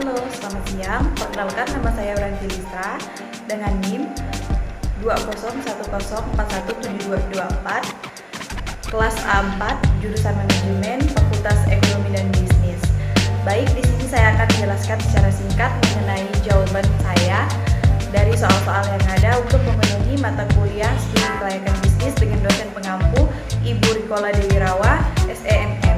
Halo, selamat siang. Perkenalkan, nama saya Ranti Listra dengan NIM 201041724, kelas A4, jurusan Manajemen, Fakultas Ekonomi dan Bisnis. Baik, di sini saya akan menjelaskan secara singkat mengenai jawaban saya dari soal-soal yang ada untuk memenuhi mata kuliah Studi Kelayakan Bisnis dengan dosen pengampu Ibu Rikola Dewi Rawa, SENM.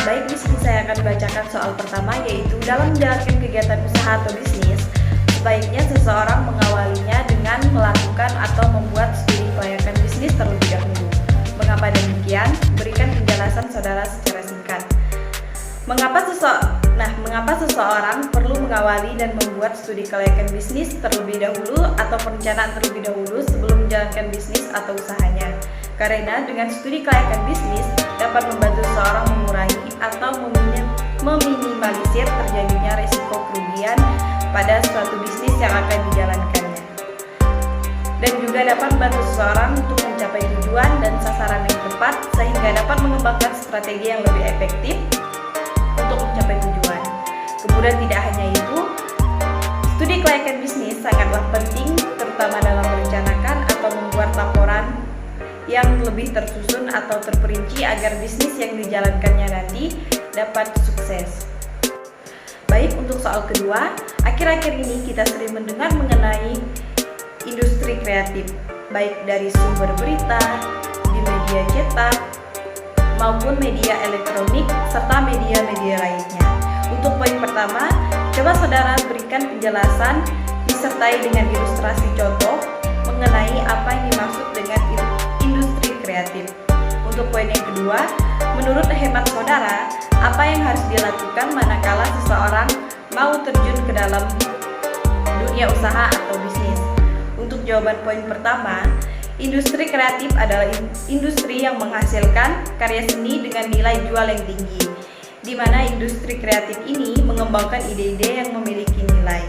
Baik, di sini saya akan bacakan soal pertama, yaitu dalam menjalankan kegiatan usaha atau bisnis, sebaiknya seseorang mengawalinya dengan melakukan atau membuat studi kelayakan bisnis terlebih dahulu. Mengapa demikian? Berikan penjelasan saudara secara singkat. Mengapa seseorang perlu mengawali dan membuat studi kelayakan bisnis terlebih dahulu atau perencanaan terlebih dahulu sebelum menjalankan bisnis atau usahanya? Karena dengan studi kelayakan bisnis dapat membantu seseorang mengurangi atau meminimalisir terjadinya risiko kerugian pada suatu bisnis yang akan dijalankannya, dan juga dapat membantu seseorang untuk mencapai tujuan dan sasaran yang tepat sehingga dapat mengembangkan strategi yang lebih efektif untuk mencapai tujuan. Kemudian tidak hanya itu, studi kelayakan bisnis sangatlah penting terutama dalam merencanakan atau membuat laporan yang lebih tersusun atau terperinci agar bisnis yang dijalankannya nanti dapat sukses. Baik, untuk soal kedua, akhir-akhir ini kita sering mendengar mengenai industri kreatif, baik dari sumber berita, di media cetak, maupun media elektronik, serta media-media lainnya. Untuk poin pertama, coba saudara berikan penjelasan disertai dengan ilustrasi contoh mengenai apa yang dimaksud dengan industri kreatif. Untuk poin yang kedua, menurut hemat saudara, apa yang harus dilakukan manakala seseorang mau terjun ke dalam dunia usaha atau bisnis? Untuk jawaban poin pertama, industri kreatif adalah industri yang menghasilkan karya seni dengan nilai jual yang tinggi, di mana industri kreatif ini mengembangkan ide-ide yang memiliki nilai.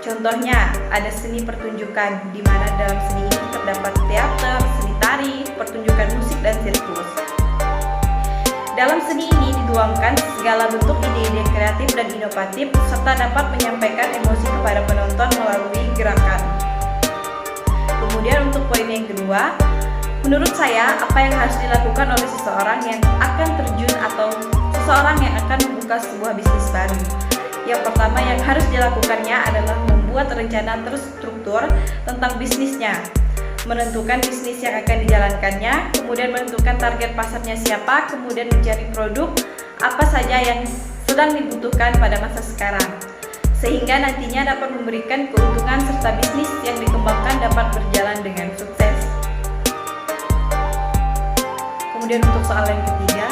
Contohnya, ada seni pertunjukan, di mana dalam seni ini terdapat teater, seni tari, pertunjukan musik, dan sirkus. Dalam seni ini dituangkan segala bentuk ide-ide kreatif dan inovatif, serta dapat menyampaikan emosi kepada penonton melalui gerakan. Kemudian untuk poin yang kedua, menurut saya apa yang harus dilakukan oleh seseorang yang akan terjun atau seseorang yang akan membuka sebuah bisnis baru? Yang pertama yang harus dilakukannya adalah membuat rencana terstruktur tentang bisnisnya, menentukan bisnis yang akan dijalankannya, kemudian menentukan target pasarnya siapa, kemudian mencari produk apa saja yang sedang dibutuhkan pada masa sekarang, sehingga nantinya dapat memberikan keuntungan serta bisnis yang dikembangkan dapat berjalan dengan sukses. Kemudian untuk soal yang ketiga,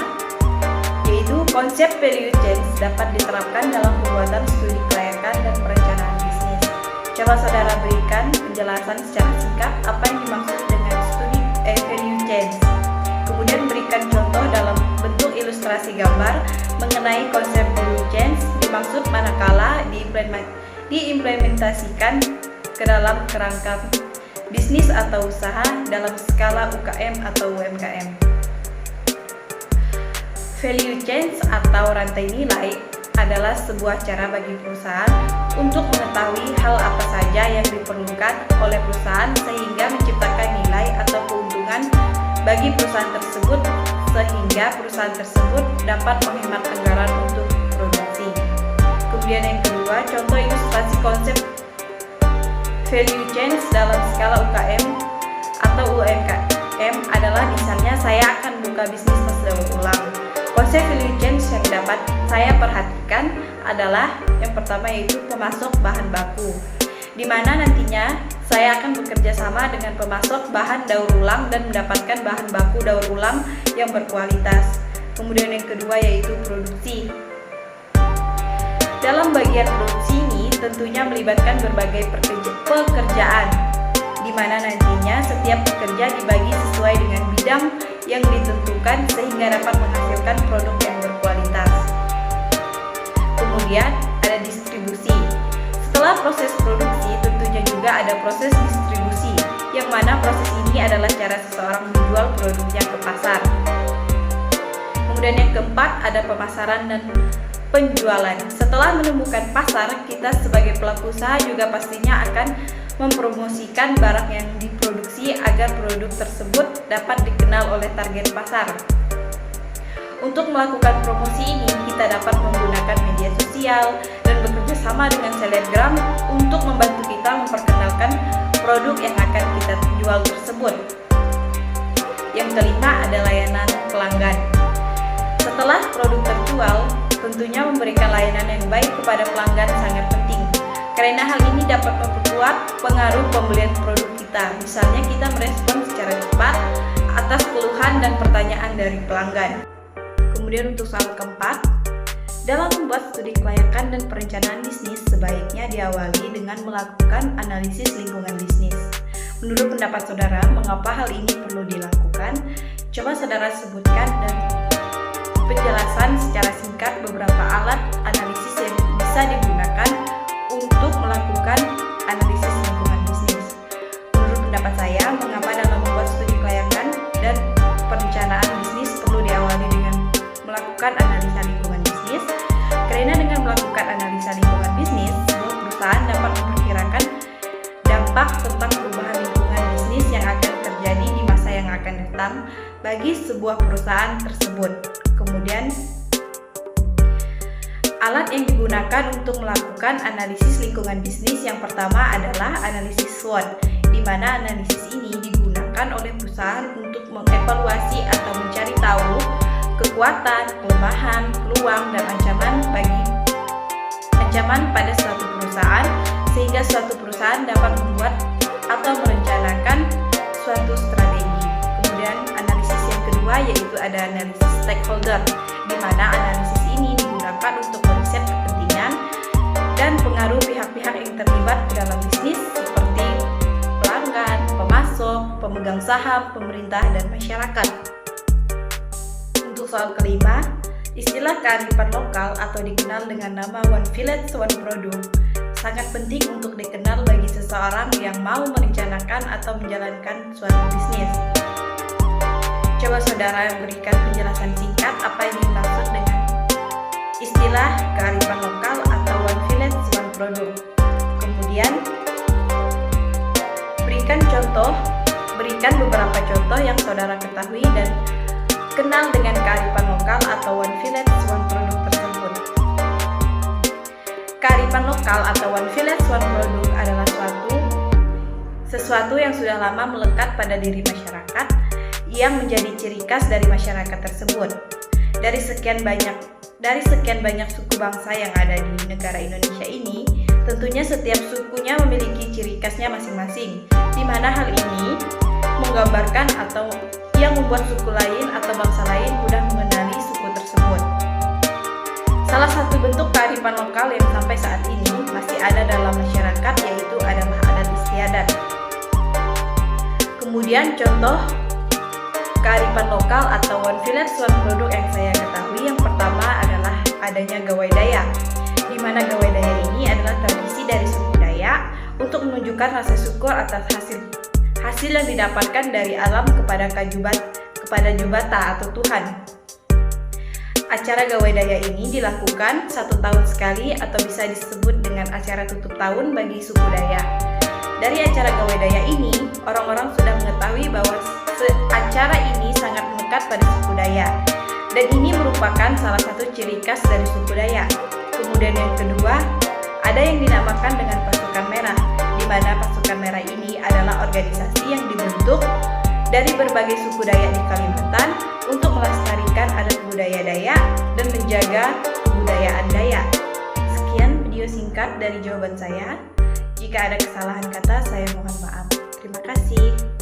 yaitu konsep value chain dapat diterapkan dalam pembuatan studi kelayakan dan perencanaan bisnis. Coba saudara berikan penjelasan secara singkat apa yang dimaksud dengan studi value chain. Kemudian berikan contoh dalam bentuk ilustrasi gambar mengenai konsep value chain dimaksud manakala diimplementasikan ke dalam kerangka bisnis atau usaha dalam skala UKM atau UMKM. Value chain atau rantai nilai adalah sebuah cara bagi perusahaan untuk mengetahui hal apa saja yang diperlukan oleh perusahaan sehingga menciptakan nilai atau keuntungan bagi perusahaan tersebut, sehingga perusahaan tersebut dapat menghemat anggaran untuk produksi. Kemudian yang kedua, contoh ilustrasi konsep value chain dalam skala UKM atau UMKM adalah misalnya saya akan buka bisnis tas daur ulang. Konsep value chain yang dapat saya perhatikan adalah yang pertama yaitu pemasok bahan baku, di mana nantinya saya akan bekerja sama dengan pemasok bahan daur ulang dan mendapatkan bahan baku daur ulang yang berkualitas. Kemudian yang kedua yaitu produksi. Dalam bagian produksi ini tentunya melibatkan berbagai pekerjaan, di mana nantinya setiap pekerja dibagi sesuai dengan bidang yang ditentukan sehingga dapat menghasilkan produk yang berkualitas. Kemudian ada distribusi. Setelah proses produksi tentunya juga ada proses distribusi, yang mana proses ini adalah cara seseorang menjual produknya ke pasar. Kemudian yang keempat ada pemasaran dan penjualan. Setelah menemukan pasar, kita sebagai pelaku usaha juga pastinya akan mempromosikan barang yang diproduksi agar produk tersebut dapat dikenal oleh target pasar. Untuk melakukan promosi ini, kita dapat menggunakan media sosial dan bekerja sama dengan selebgram untuk membantu kita memperkenalkan produk yang akan kita jual tersebut. Yang kelima ada layanan pelanggan. Setelah produk terjual, tentunya memberikan layanan yang baik kepada pelanggan sangat penting, karena hal ini dapat memperkuat pengaruh pembelian produk kita. Misalnya kita merespon secara cepat atas keluhan dan pertanyaan dari pelanggan. Kemudian untuk soal keempat, dalam membuat studi kelayakan dan perencanaan bisnis sebaiknya diawali dengan melakukan analisis lingkungan bisnis. Menurut pendapat saudara, mengapa hal ini perlu dilakukan? Coba saudara sebutkan dan penjelasan secara singkat beberapa alat analisis yang bisa digunakan untuk melakukan analisis lingkungan bisnis. Menurut pendapat saya, mengapa dalam membuat studi kelayakan dan perencanaan bisnis perlu diawali dengan melakukan analisa lingkungan bisnis? Karena dengan melakukan analisa lingkungan bisnis, sebuah perusahaan dapat memperkirakan dampak tentang perubahan lingkungan bisnis yang akan terjadi di masa yang akan datang bagi sebuah perusahaan tersebut. Kemudian, alat yang digunakan untuk melakukan analisis lingkungan bisnis yang pertama adalah analisis SWOT, di mana analisis ini digunakan oleh perusahaan untuk mengevaluasi atau mencari tahu kekuatan, kelemahan, peluang, dan ancaman pada suatu perusahaan, sehingga suatu perusahaan dapat membuat atau merencanakan suatu strategi. Kemudian analisis yang kedua yaitu ada analisis stakeholder, di mana analisis ini digunakan untuk meriset kepentingan dan pengaruh pihak-pihak yang terlibat dalam bisnis seperti pelanggan, pemasok, pemegang saham, pemerintah, dan masyarakat. Untuk soal kelima, istilah kearifan lokal atau dikenal dengan nama One Village, One Product sangat penting untuk dikenal bagi seseorang yang mau merencanakan atau menjalankan suatu bisnis. Coba saudara berikan penjelasan singkat apa yang dimaksud dengan istilah kearifan lokal atau One Village, One Product. Kemudian berikan beberapa contoh yang saudara ketahui dan kenal dengan kearifan lokal atau One Village, One Product tersebut. Kearifan lokal atau One Village, One Product adalah sesuatu yang sudah lama melekat pada diri masyarakat yang menjadi ciri khas dari masyarakat tersebut. Dari sekian banyak suku bangsa yang ada di negara Indonesia ini, tentunya setiap sukunya memiliki ciri khasnya masing-masing, di mana hal ini menggambarkan atau yang membuat suku lain atau bangsa lain mudah mengenali suku tersebut. Salah satu bentuk kearifan lokal yang sampai saat ini masih ada dalam masyarakat yaitu adalah adat istiadat. Kemudian contoh kearifan lokal atau One Village, One Product yang saya ketahui yang pertama adalah adanya gawai Dayak, di mana gawai Dayak ini adalah tradisi dari suku Dayak untuk menunjukkan rasa syukur atas hasil yang didapatkan dari alam kepada Jubata atau Tuhan. Acara gawai Dayak ini dilakukan 1 tahun sekali atau bisa disebut dengan acara tutup tahun bagi suku Dayak. Dari acara gawai Dayak ini, orang-orang sudah mengetahui bahwa acara ini sangat melekat pada suku Dayak, dan ini merupakan salah satu ciri khas dari suku Dayak. Kemudian yang kedua, ada yang dinamakan dengan pasukan merah, di mana pasukan merah ini adalah organisasi yang dibentuk dari berbagai suku Dayak di Kalimantan untuk melestarikan adat budaya Dayak dan menjaga kebudayaan Dayak. Sekian video singkat dari jawaban saya. Jika ada kesalahan kata, saya mohon maaf. Terima kasih.